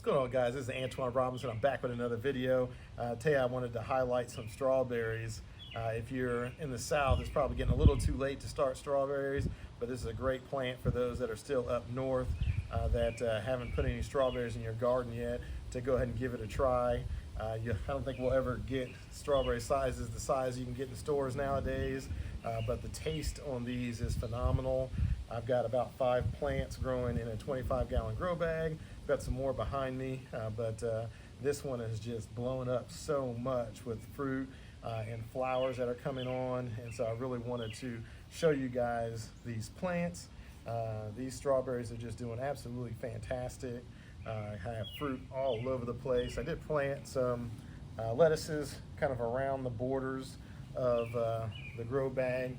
going on, guys? This is Antoine Robinson. I'm back with another video. Today I wanted to highlight some strawberries. If you're in the South, it's probably getting a little too late to start strawberries, but this is a great plant for those that are still up north that haven't put any strawberries in your garden yet, to go ahead and give it a try. I don't think we'll ever get strawberry sizes the size you can get in stores nowadays, but the taste on these is phenomenal. I've got about 5 plants growing in a 25-gallon grow bag. Got some more behind me, but this one is just blowing up so much with fruit and flowers that are coming on, and so I really wanted to show you guys these plants. These strawberries are just doing absolutely fantastic. I have fruit all over the place. I did plant some lettuces kind of around the borders of the grow bag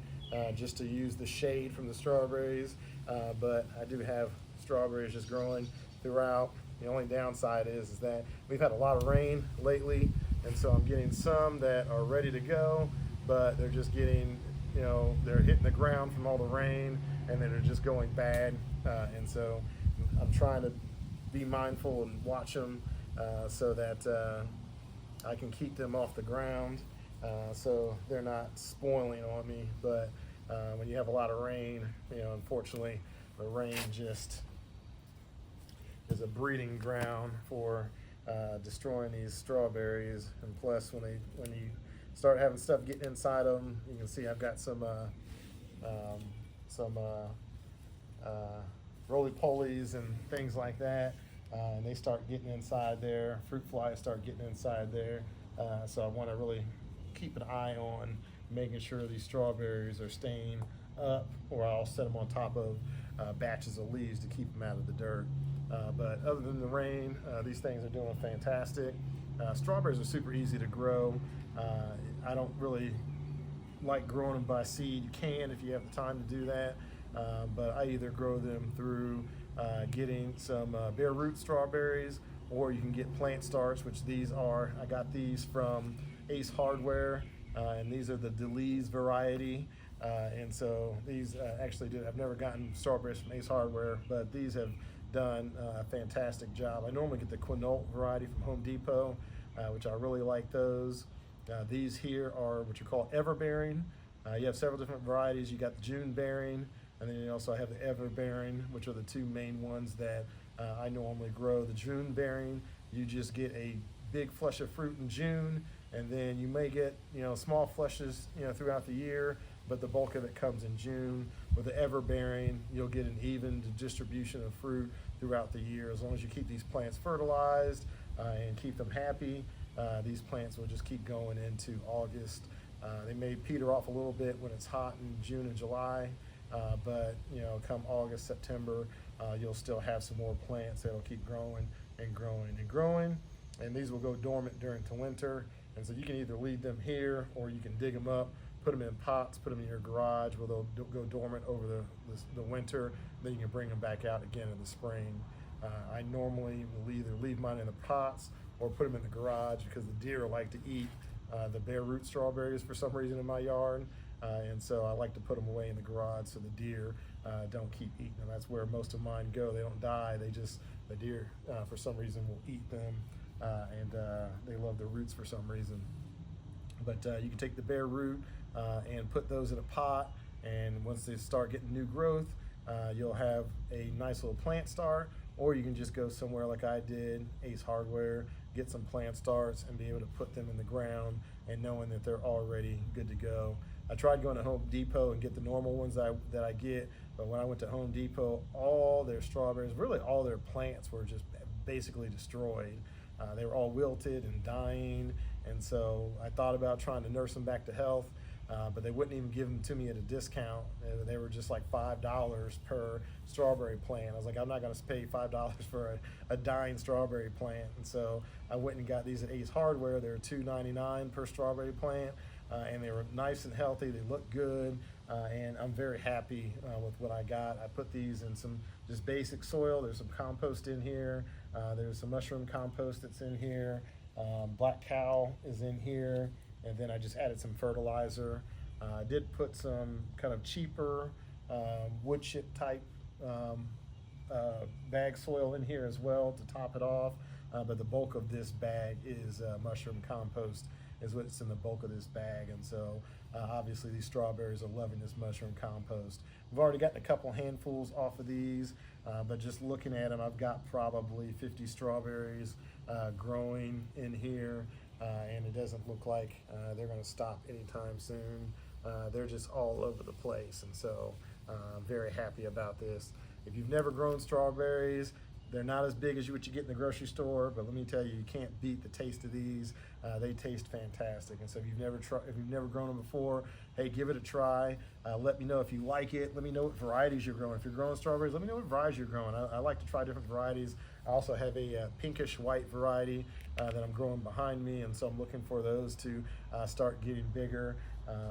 just to use the shade from the strawberries, but I do have strawberries just growing throughout. The only downside is that we've had a lot of rain lately, and so I'm getting some that are ready to go, but they're just getting, they're hitting the ground from all the rain, and then they're just going bad, and so I'm trying to be mindful and watch them so that I can keep them off the ground so they're not spoiling on me. But when you have a lot of rain, unfortunately the rain just is a breeding ground for destroying these strawberries. And plus, when you start having stuff getting inside them, you can see I've got some roly-polies and things like that, and they start getting inside there. Fruit flies start getting inside there, so I want to really keep an eye on making sure these strawberries are staying up, or I'll set them on top of batches of leaves to keep them out of the dirt. But other than the rain, these things are doing fantastic. Strawberries are super easy to grow. I don't really like growing them by seed. You can if you have the time to do that, but I either grow them through getting some bare root strawberries, or you can get plant starts, which these are. I got these from Ace Hardware, and these are the Delise variety. And so these I've never gotten strawberries from Ace Hardware, but these have done a fantastic job. I normally get the Quinault variety from Home Depot, which I really like those. These here are what you call everbearing. You have several different varieties. You got the June bearing, and then you also have the everbearing, which are the two main ones that I normally grow. The June bearing, you just get a big flush of fruit in June, and then you may get small flushes throughout the year, but the bulk of it comes in June. With the everbearing, you'll get an even distribution of fruit throughout the year. As long as you keep these plants fertilized and keep them happy, these plants will just keep going into August. They may peter off a little bit when it's hot in June and July, but come August, September, you'll still have some more plants that'll keep growing and growing and growing. And these will go dormant during the winter, and so you can either leave them here, or you can dig them up, put them in pots, put them in your garage where they'll go dormant over the winter. Then you can bring them back out again in the spring. I normally will either leave mine in the pots or put them in the garage, because the deer like to eat the bare root strawberries for some reason in my yard, and so I like to put them away in the garage so the deer don't keep eating them. That's where most of mine go. They don't die, the deer for some reason will eat them, and they love the roots for some reason. But you can take the bare root and put those in a pot, and once they start getting new growth, you'll have a nice little plant start. Or you can just go somewhere like I did, Ace Hardware, get some plant starts and be able to put them in the ground, and knowing that they're already good to go. I tried going to Home Depot and get the normal ones that I get, but when I went to Home Depot, all their strawberries, really all their plants, were just basically destroyed. They were all wilted and dying, and so I thought about trying to nurse them back to health, but they wouldn't even give them to me at a discount. They were just like $5 per strawberry plant. I was like, I'm not going to pay $5 for a dying strawberry plant, and so I went and got these at Ace Hardware. They were $2.99 per strawberry plant, and they were nice and healthy. They look good, and I'm very happy with what I got. I put these in some just basic soil. There's some compost in here. There's some mushroom compost that's in here. Black cow is in here, and then I just added some fertilizer. I did put some kind of cheaper wood chip type bag soil in here as well to top it off. but the bulk of this bag is mushroom compost is what's in the bulk of this bag. And so obviously these strawberries are loving this mushroom compost. We've already gotten a couple handfuls off of these, but just looking at them, I've got probably 50 strawberries growing in here, and it doesn't look like they're going to stop anytime soon. They're just all over the place, and so I'm very happy about this. If you've never grown strawberries, they're not as big as what you get in the grocery store, but let me tell you, you can't beat the taste of these. They taste fantastic, and so if you've never grown them before, hey, give it a try. Let me know if you like it. Let me know what varieties you're growing. If you're growing strawberries, let me know what varieties you're growing. I like to try different varieties. I also have a pinkish white variety that I'm growing behind me, and so I'm looking for those to start getting bigger.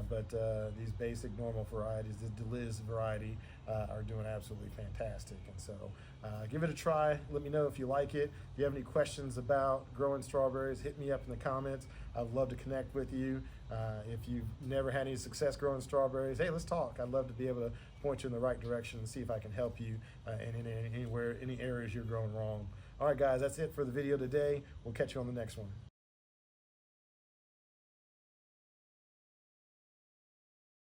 But these basic normal varieties, the Deliz variety, are doing absolutely fantastic. And so give it a try. Let me know if you like it. If you have any questions about growing strawberries, hit me up in the comments. I'd love to connect with you. If you've never had any success growing strawberries, hey, let's talk. I'd love to be able to point you in the right direction and see if I can help you in any areas you're growing wrong. All right, guys, that's it for the video today. We'll catch you on the next one.